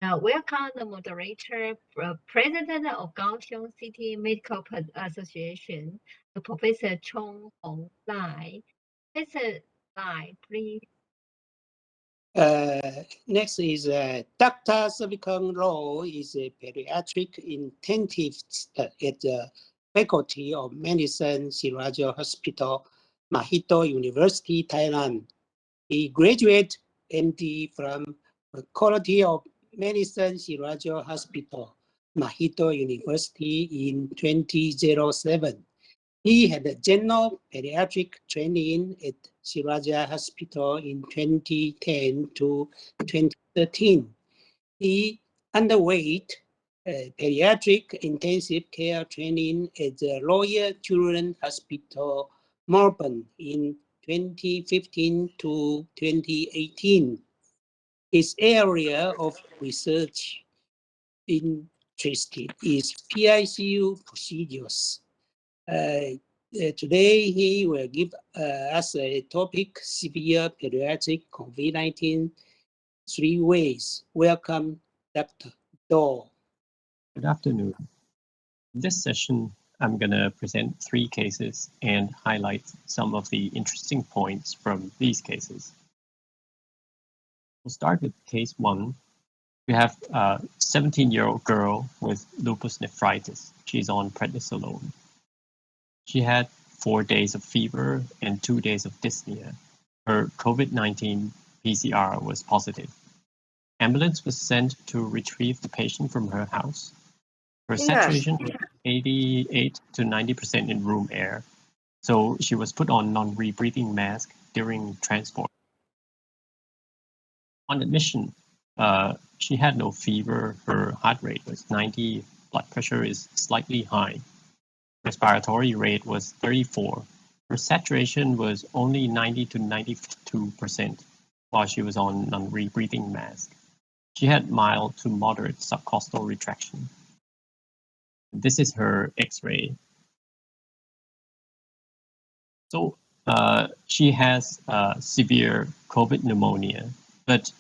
Welcome the moderator, President of Kaohsiung City Medical Association, Professor Chong Hong Lai. Professor Lai, please. Next is Dr. Savikang Rao is a pediatric intensivist at the Faculty of Medicine, Siraja Hospital, Mahito University, Thailand. He graduated MD from Faculty of Medicine, Siraja Hospital, Mahito University in 2007. He had a general pediatric training at Siraja Hospital in 2010 to 2013. He underwent pediatric intensive care training at the Royal Children's Hospital, Melbourne in 2015 to 2018. His area of research interested is PICU procedures. Today, he will give us a topic, severe pediatric COVID-19, 3 ways. Welcome, Dr. Do. Good afternoon. In this session, I'm going to present 3 cases and highlight some of the interesting points from these cases. We'll start with case 1. We have a 17-year-old girl with lupus nephritis. She's on prednisolone. She had 4 days of fever and 2 days of dyspnea. Her COVID-19 PCR was positive. Ambulance was sent to retrieve the patient from her house. Her saturation was 88 to 90% in room air, so she was put on non-rebreathing mask during transport. On admission, she had no fever, her heart rate was 90, blood pressure is slightly high. Respiratory rate was 34. Her saturation was only 90 to 92% while she was on non-rebreathing mask. She had mild to moderate subcostal retraction. This is her X-ray. So she has severe COVID pneumonia, but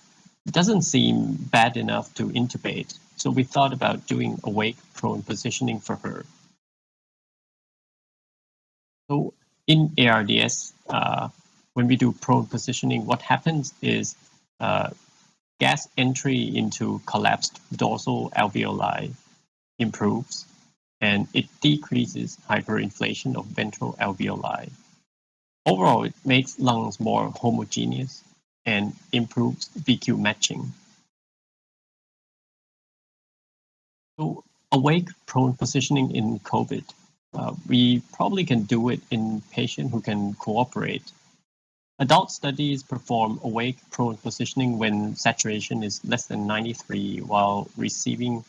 it doesn't seem bad enough to intubate. So we thought about doing awake prone positioning for her. So in ARDS, when we do prone positioning, what happens is gas entry into collapsed dorsal alveoli improves, and it decreases hyperinflation of ventral alveoli. Overall, it makes lungs more homogeneous and improves VQ matching. So awake prone positioning in COVID, we probably can do it in patients who can cooperate. Adult studies perform awake prone positioning when saturation is less than 93 while receiving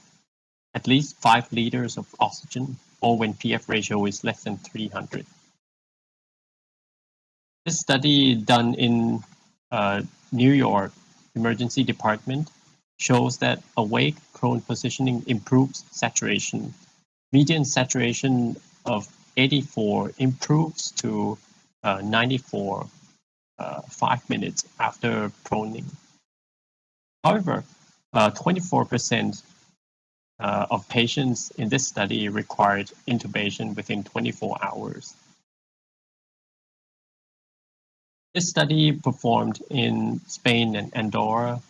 at least 5 liters of oxygen, or when PF ratio is less than 300. This study done in New York Emergency Department shows that awake prone positioning improves saturation. Median saturation of 84 improves to 94 5 minutes after proning. However, 24% of patients in this study required intubation within 24 hours. This study performed in Spain and Andorra.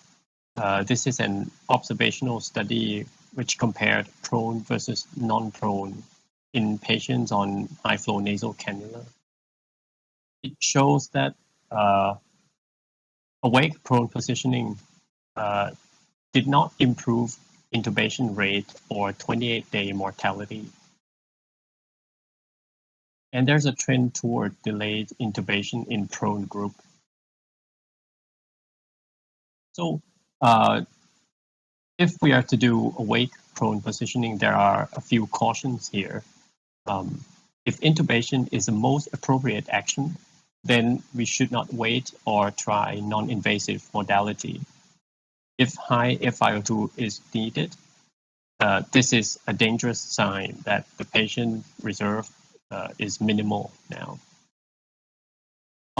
This is an observational study which compared prone versus non-prone in patients on high-flow nasal cannula. It shows that awake prone positioning did not improve intubation rate or 28-day mortality. And there's a trend toward delayed intubation in prone group. So if we are to do awake prone positioning, there are a few cautions here. If intubation is the most appropriate action, then we should not wait or try non-invasive modality. If high FiO2 is needed, this is a dangerous sign that the patient reserve is minimal now.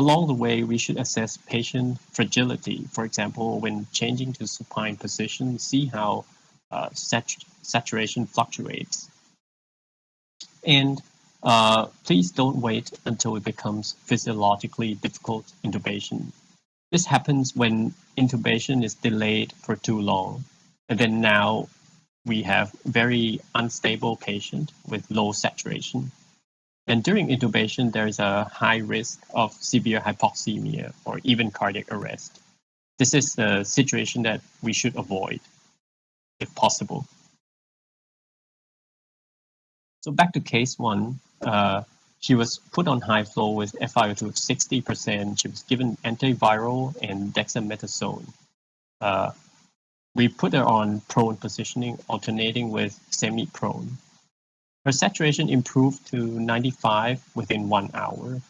Along the way, we should assess patient fragility. For example, when changing to supine position, see how saturation fluctuates. And please don't wait until it becomes physiologically difficult intubation. This happens when intubation is delayed for too long. And then now we have very unstable patient with low saturation. And during intubation, there is a high risk of severe hypoxemia or even cardiac arrest. This is the situation that we should avoid if possible. So back to case one, she was put on high flow with FiO2 of 60%. She was given antiviral and dexamethasone. We put her on prone positioning, alternating with semi-prone. Her saturation improved to 95 within 1 hour.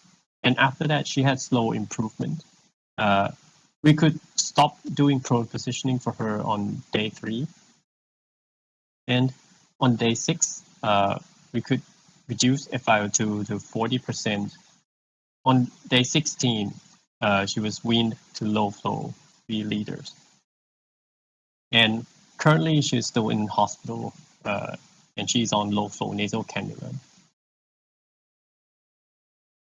And after that, she had slow improvement. We could stop doing prone positioning for her on day 3. And on day 6, we could reduce FiO2 to 40%. On day 16, she was weaned to low flow, 3 liters. And currently, she's still in hospital, and she's on low flow nasal cannula.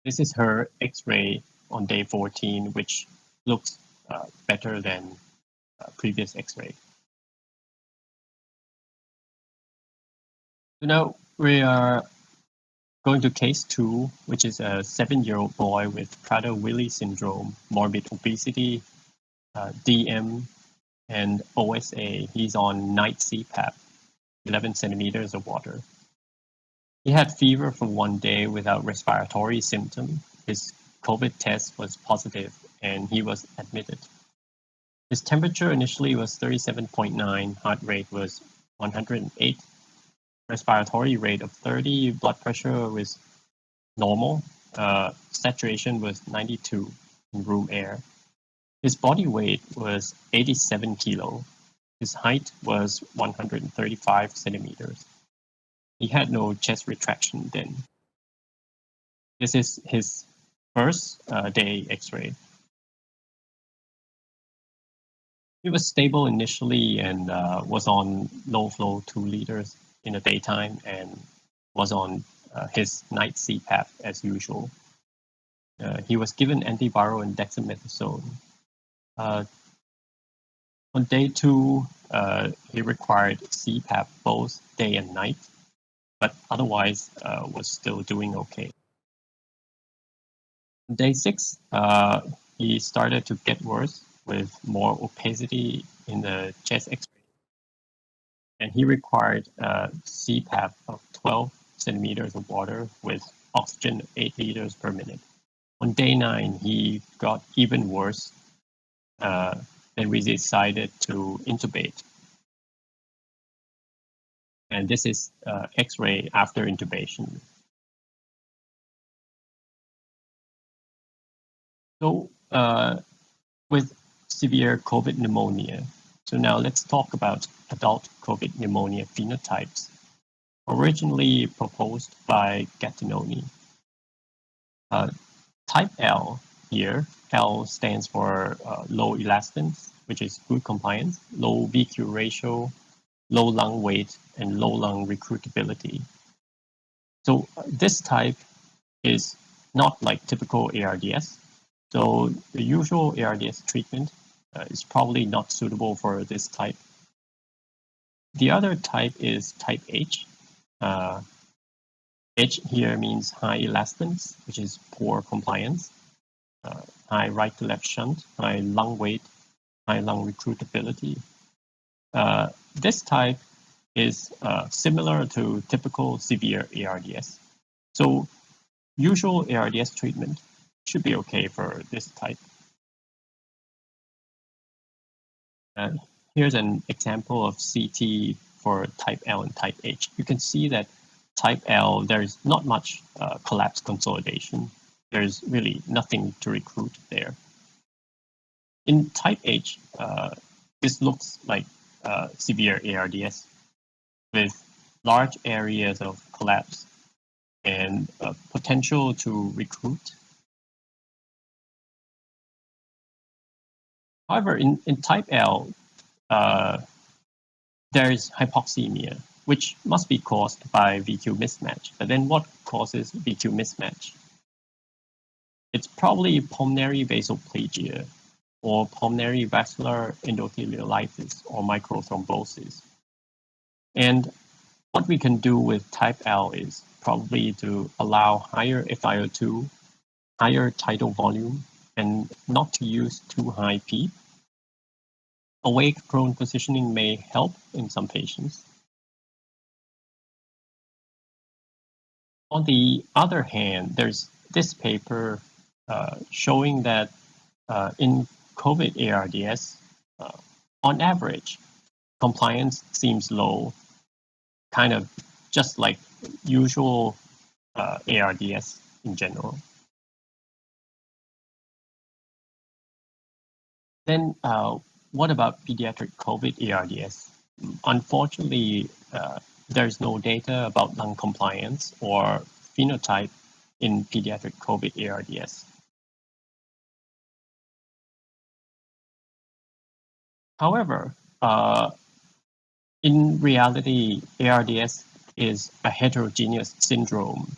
This is her X-ray on day 14, which looks better than previous X-ray. So now we are going to case 2, which is a 7-year-old boy with Prader-Willi syndrome, morbid obesity, DM, and OSA. He's on night CPAP, 11 centimeters of water. He had fever for 1 day without respiratory symptom. His COVID test was positive and he was admitted. His temperature initially was 37.9, heart rate was 108, respiratory rate of 30, blood pressure was normal, saturation was 92 in room air. His body weight was 87 kilo. His height was 135 centimeters. He had no chest retraction then. This is his first day X-ray. He was stable initially and was on low flow 2 liters in the daytime and was on his night CPAP as usual. He was given antiviral and dexamethasone. On day 2, he required CPAP both day and night, but otherwise was still doing okay. On day 6, he started to get worse with more opacity in the chest X-ray. And he required CPAP of 12 centimeters of water with oxygen 8 liters per minute. On day 9, he got even worse, and we decided to intubate. And this is X-ray after intubation. So with severe COVID pneumonia, so now let's talk about adult COVID pneumonia phenotypes, originally proposed by Gattinoni. Type L here, L stands for low elastance, which is good compliance, low VQ ratio, low lung weight, and low lung recruitability. So this type is not like typical ARDS. So the usual ARDS treatment is probably not suitable for this type. The other type is type H. H here means high elastance, which is poor compliance, high right to left shunt, high lung weight, high lung recruitability. This type is similar to typical severe ARDS. So usual ARDS treatment should be okay for this type. Here's an example of CT for type L and type H. You can see that type L, there's not much collapse consolidation. There's really nothing to recruit there. In type H, this looks like severe ARDS with large areas of collapse and potential to recruit. However, in type L, there is hypoxemia, which must be caused by VQ mismatch. But then what causes VQ mismatch? It's probably pulmonary vasoplegia or pulmonary vascular endotheliolitis or microthrombosis. And what we can do with type L is probably to allow higher FiO2, higher tidal volume, and not to use too high PEEP. Awake prone positioning may help in some patients. On the other hand, there's this paper showing that in COVID ARDS, on average, compliance seems low, kind of just like usual ARDS in general. Then what about pediatric COVID ARDS? Unfortunately, there's no data about lung compliance or phenotype in pediatric COVID ARDS. However, in reality, ARDS is a heterogeneous syndrome.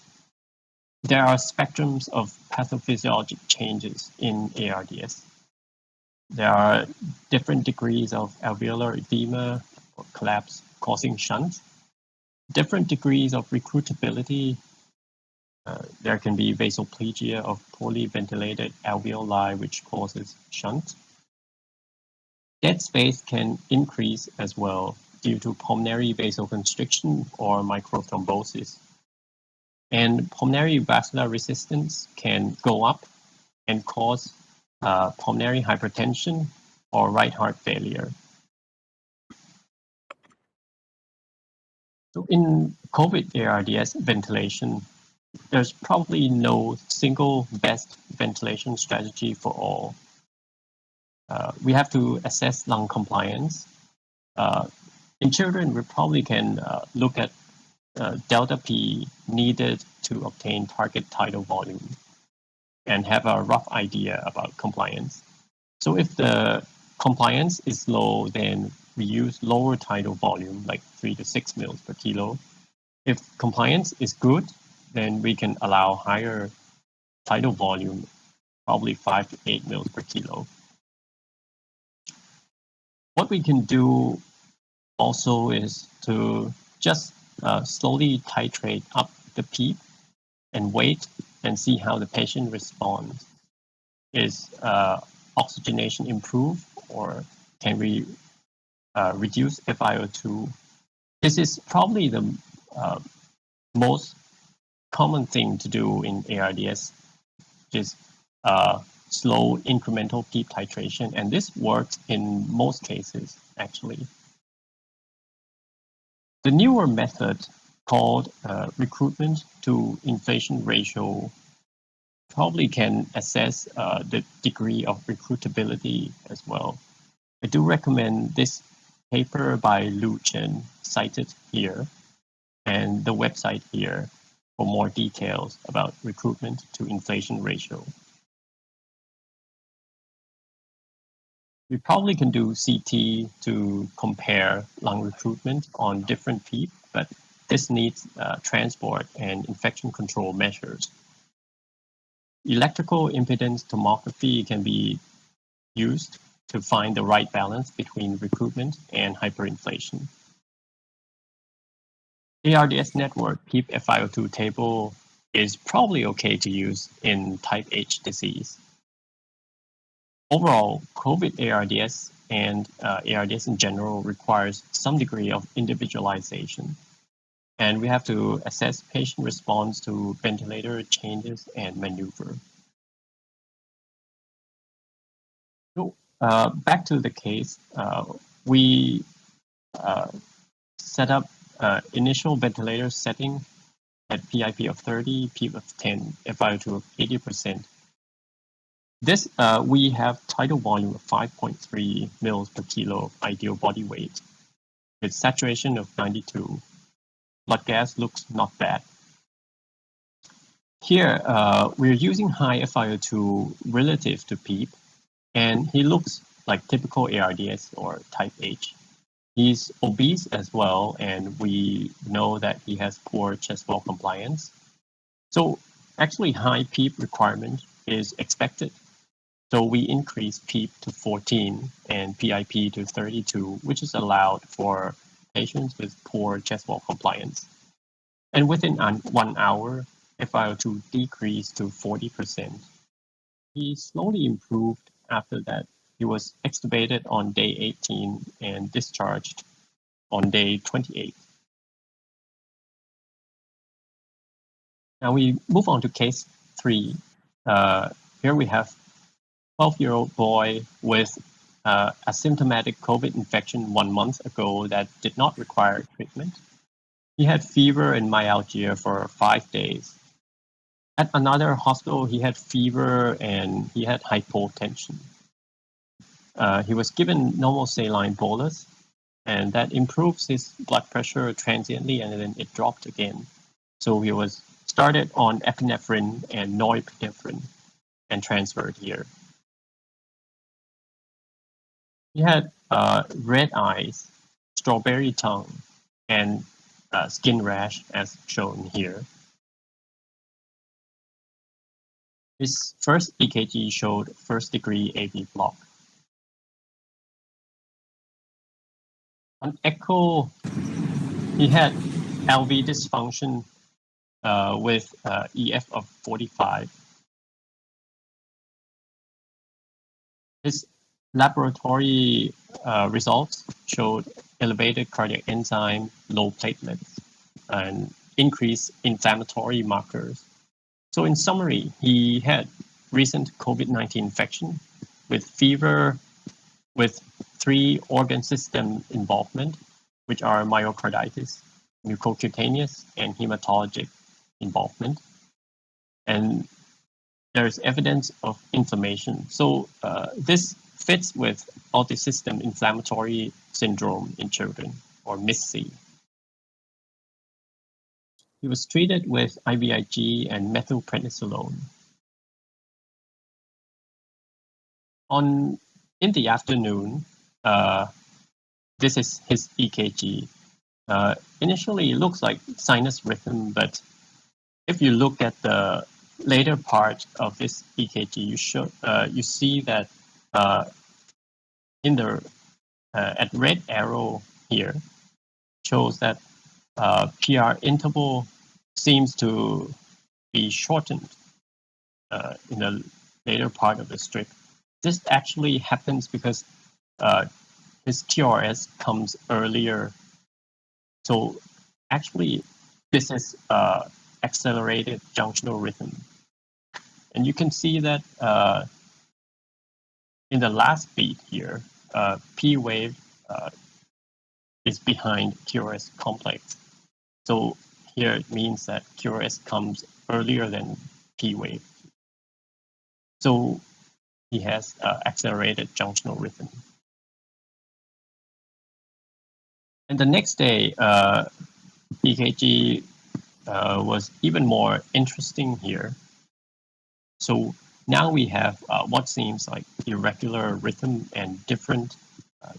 There are spectrums of pathophysiologic changes in ARDS. There are different degrees of alveolar edema or collapse causing shunt, different degrees of recruitability. There can be vasoplegia of poorly ventilated alveoli, which causes shunt. Dead space can increase as well due to pulmonary vasoconstriction or microthrombosis. And pulmonary vascular resistance can go up and cause pulmonary hypertension or right heart failure. So in COVID ARDS ventilation, there's probably no single best ventilation strategy for all. We have to assess lung compliance. In children, we probably can look at delta P needed to obtain target tidal volume and have a rough idea about compliance. So if the compliance is low, then we use lower tidal volume, like 3 to 6 mils per kilo. If compliance is good, then we can allow higher tidal volume, probably 5 to 8 mils per kilo. What we can do also is to just slowly titrate up the PEEP and wait and see how the patient responds. Is oxygenation improve, or can we reduce FiO2? This is probably the most common thing to do in ARDS, is slow incremental PEEP titration, and this works in most cases, actually. The newer method called recruitment to inflation ratio probably can assess the degree of recruitability as well. I do recommend this paper by Lu Chen, cited here, and the website here for more details about recruitment to inflation ratio. We probably can do CT to compare lung recruitment on different PEEP, but this needs transport and infection control measures. Electrical impedance tomography can be used to find the right balance between recruitment and hyperinflation. ARDS network PEEP FiO2 table is probably okay to use in type H disease. Overall, COVID ARDS and ARDS in general requires some degree of individualization. And we have to assess patient response to ventilator changes and maneuver. So back to the case, we set up initial ventilator setting at PIP of 30, PEEP of 10, FiO2 of 80%. This, we have tidal volume of 5.3 mils per kilo of ideal body weight with saturation of 92. Blood gas looks not bad. Here, we're using high FiO2 relative to PEEP, and he looks like typical ARDS or type H. He's obese as well, and we know that he has poor chest wall compliance. So actually high PEEP requirement is expected. So we increased PEEP to 14 and PIP to 32, which is allowed for patients with poor chest wall compliance. And within 1 hour, FiO2 decreased to 40%. He slowly improved after that. He was extubated on day 18 and discharged on day 28. Now we move on to case 3. Here we have 12-year-old boy with asymptomatic COVID infection 1 month ago that did not require treatment. He had fever and myalgia for 5 days. At another hospital, he had fever and he had hypotension. He was given normal saline bolus, and that improves his blood pressure transiently, and then it dropped again. So he was started on epinephrine and norepinephrine and transferred here. He had red eyes, strawberry tongue, and skin rash as shown here. His first EKG showed first-degree AV block. On echo, he had LV dysfunction with EF of 45. His laboratory results showed elevated cardiac enzyme, low platelets, and increased inflammatory markers. So in summary, he had recent COVID-19 infection with fever, with 3 organ system involvement, which are myocarditis, mucocutaneous, and hematologic involvement. And there's evidence of inflammation. So this fits with multisystem inflammatory syndrome in children, or MIS-C. He was treated with IVIG and methylprednisolone. In the afternoon, this is his EKG. Initially, it looks like sinus rhythm, but if you look at the later part of this EKG, you see that at red arrow here shows that PR interval seems to be shortened in the later part of the strip. This actually happens because his TRS comes earlier. So actually, this is accelerated junctional rhythm. And you can see that in the last beat here, P wave is behind QRS complex. So here it means that QRS comes earlier than P wave. So he has accelerated junctional rhythm. And the next day, EKG was even more interesting here. So now we have what seems like irregular rhythm and different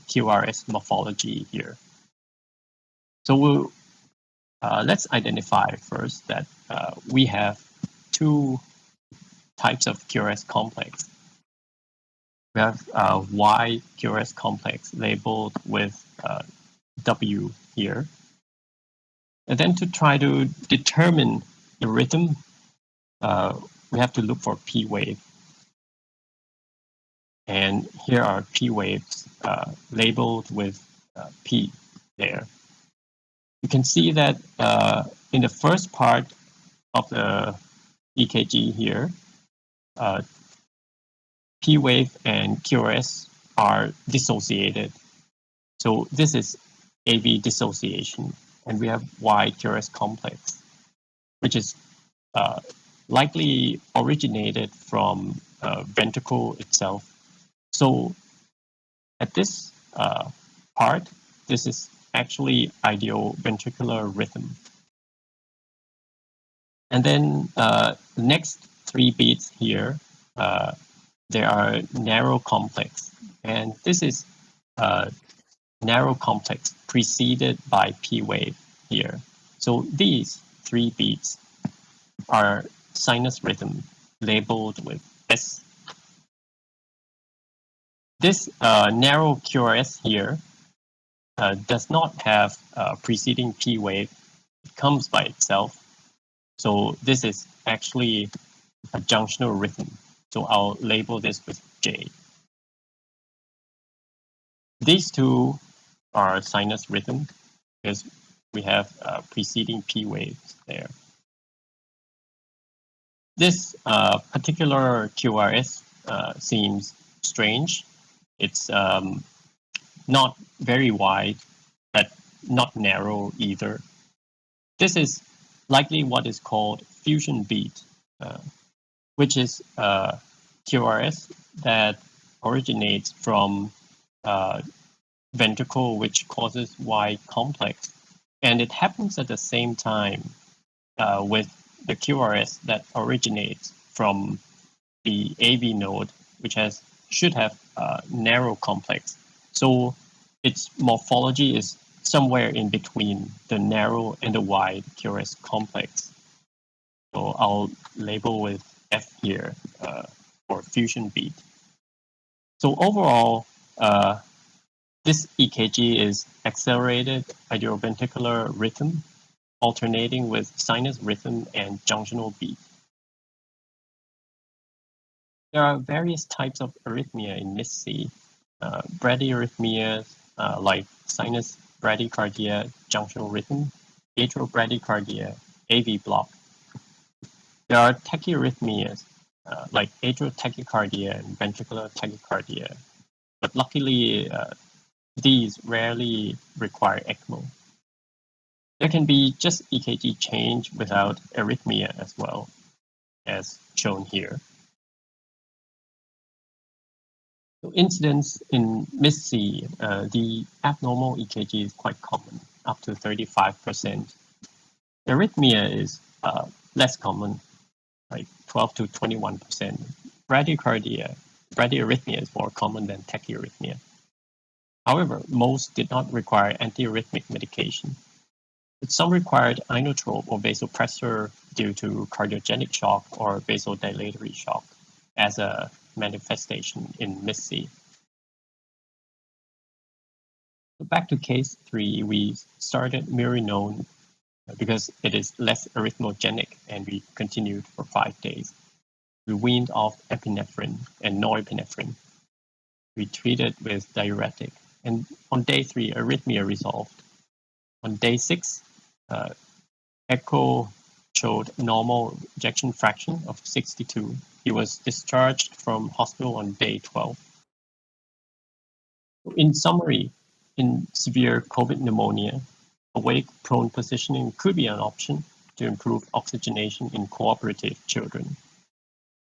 QRS morphology here. So let's identify first that we have 2 types of QRS complex. We have Y QRS complex labeled with W here. And then to try to determine the rhythm, we have to look for P wave. And here are P waves labeled with P there. You can see that in the first part of the EKG here, P wave and QRS are dissociated. So this is AV dissociation, and we have Y QRS complex, which is likely originated from ventricle itself. So at this part, this is actually ideal ventricular rhythm. And then the next 3 beats here, there are narrow complex, and this is narrow complex preceded by P wave here. So these 3 beats are sinus rhythm labeled with S. This narrow QRS here does not have preceding P wave. It comes by itself. So this is actually a junctional rhythm. So I'll label this with J. These two are sinus rhythm because we have preceding P waves there. This particular QRS seems strange. It's not very wide, but not narrow either. This is likely what is called fusion beat, which is a QRS that originates from ventricle which causes Y complex. And it happens at the same time with the QRS that originates from the AV node, which should have narrow complex. So its morphology is somewhere in between the narrow and the wide QRS complex. So I'll label with F here for fusion beat. So overall, this EKG is accelerated idioventricular rhythm, alternating with sinus rhythm and junctional beat. There are various types of arrhythmia in MIS-C. Bradyarrhythmias like sinus bradycardia, junctional rhythm, atrial bradycardia, AV block. There are tachyarrhythmias like atrial tachycardia and ventricular tachycardia, but luckily these rarely require ECMO. There can be just EKG change without arrhythmia as well, as shown here. So incidence in MIS-C, the abnormal EKG is quite common, up to 35%. Arrhythmia is less common, like 12 to 21%. Bradyarrhythmia is more common than tachyarrhythmia. However, most did not require antiarrhythmic medication. But some required inotrope or vasopressor due to cardiogenic shock or vasodilatory shock as a manifestation in MIS-C. So back to case 3, we started Mirinone because it is less arrhythmogenic, and we continued for 5 days. We weaned off epinephrine and norepinephrine. We treated with diuretic, and on day 3, arrhythmia resolved. On day 6, echo showed normal ejection fraction of 62. He was discharged from hospital on day 12. In summary, in severe COVID pneumonia, awake prone positioning could be an option to improve oxygenation in cooperative children.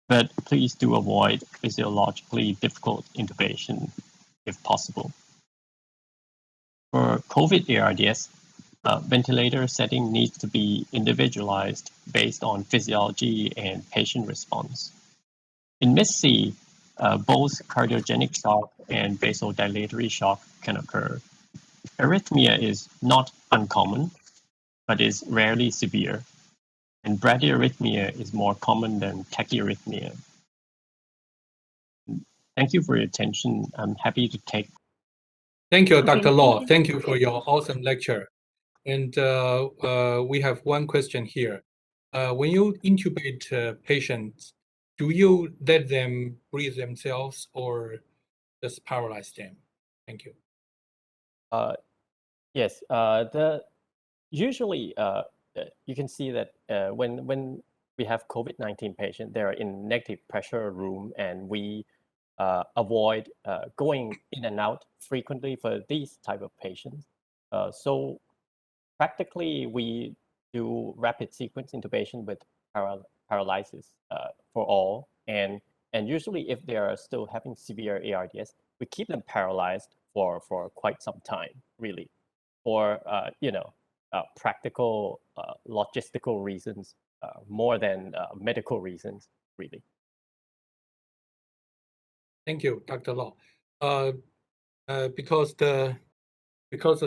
But please do avoid physiologically difficult intubation if possible. For COVID ARDS, ventilator setting needs to be individualized based on physiology and patient response. In MIS-C, both cardiogenic shock and vasodilatory shock can occur. Arrhythmia is not uncommon, but is rarely severe, and bradyarrhythmia is more common than tachyarrhythmia. Thank you for your attention. I'm happy to take. Thank you, Dr. Law. Thank you for your awesome lecture. And we have one question here. When you intubate patients, do you let them breathe themselves or just paralyze them? Thank you. Yes, usually you can see that when we have COVID-19 patients, they're in negative pressure room, and we avoid going in and out frequently for these type of patients. So practically, we do rapid sequence intubation with paralysis for all, and usually if they are still having severe ARDS, we keep them paralyzed for quite some time, really, for practical logistical reasons more than medical reasons, really. Thank you, Dr. Law. Because the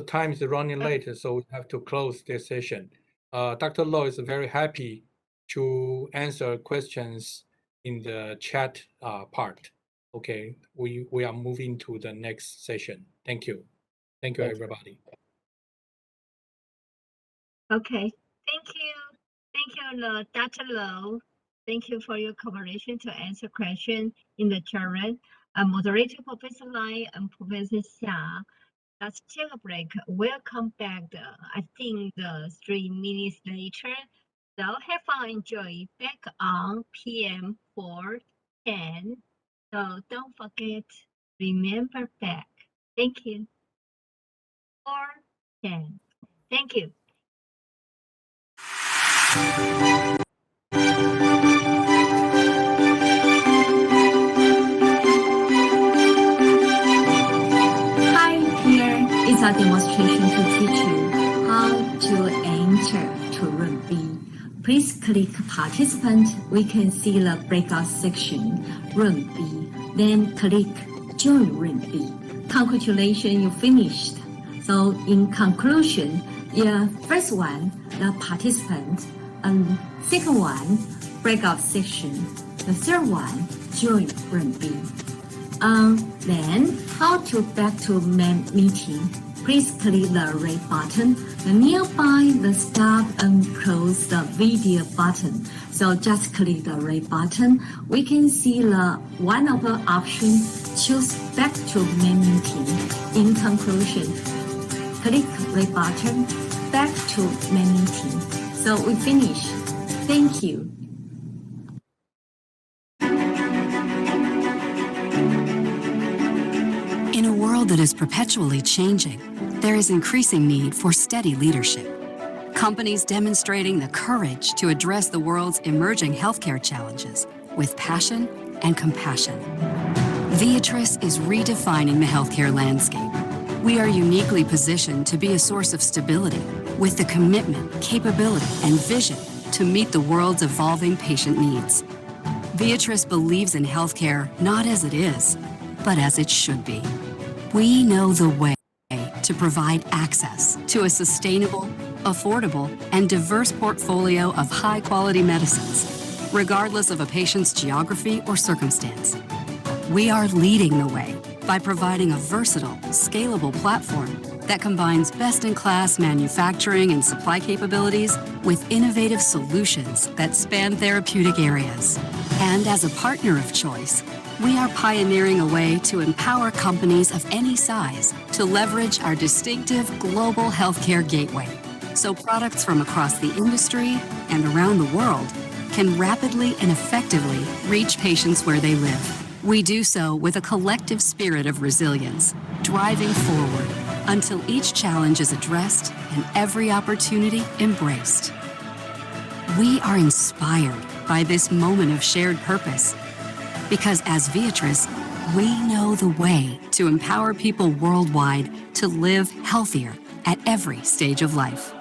time is running late, so we have to close this session. Dr. Law is very happy to answer questions in the chat part. Okay, we are moving to the next session. Thank you. Thank you, everybody. Okay, thank you. Thank you, Dr. Low. Thank you for your cooperation to answer questions in the chat. Moderator Professor Lai and Professor Xia. Let's take a break. We'll come back, I think, 3 minutes later. So have fun, enjoy. Back on PM 410. So don't forget, remember back. Thank you. 410. Thank you. Hi, here is a demonstration to teach you how to enter to room B. Please click participant. We can see the breakout section, room B. Then click join room B. Congratulations, you finished. So in conclusion, yeah, first one, the participant, and second one, breakout section. The third one, join room B. Then how to back to main meeting? Please click the red button. Nearby the stop and close the video button. So just click the red button. We can see the one of the options. Choose back to main meeting. In conclusion, click red button. Back to main meeting. So we finish. Thank you. In a world that is perpetually changing, there is increasing need for steady leadership. Companies demonstrating the courage to address the world's emerging healthcare challenges with passion and compassion. Viatris is redefining the healthcare landscape. We are uniquely positioned to be a source of stability with the commitment, capability, and vision to meet the world's evolving patient needs. Viatris believes in healthcare not as it is, but as it should be. We know the way to provide access to a sustainable, affordable, and diverse portfolio of high-quality medicines, regardless of a patient's geography or circumstance. We are leading the way by providing a versatile, scalable platform that combines best-in-class manufacturing and supply capabilities with innovative solutions that span therapeutic areas. And as a partner of choice, we are pioneering a way to empower companies of any size to leverage our distinctive global healthcare gateway, so products from across the industry and around the world can rapidly and effectively reach patients where they live. We do so with a collective spirit of resilience, driving forward until each challenge is addressed and every opportunity embraced. We are inspired by this moment of shared purpose, because as Viatris, we know the way to empower people worldwide to live healthier at every stage of life.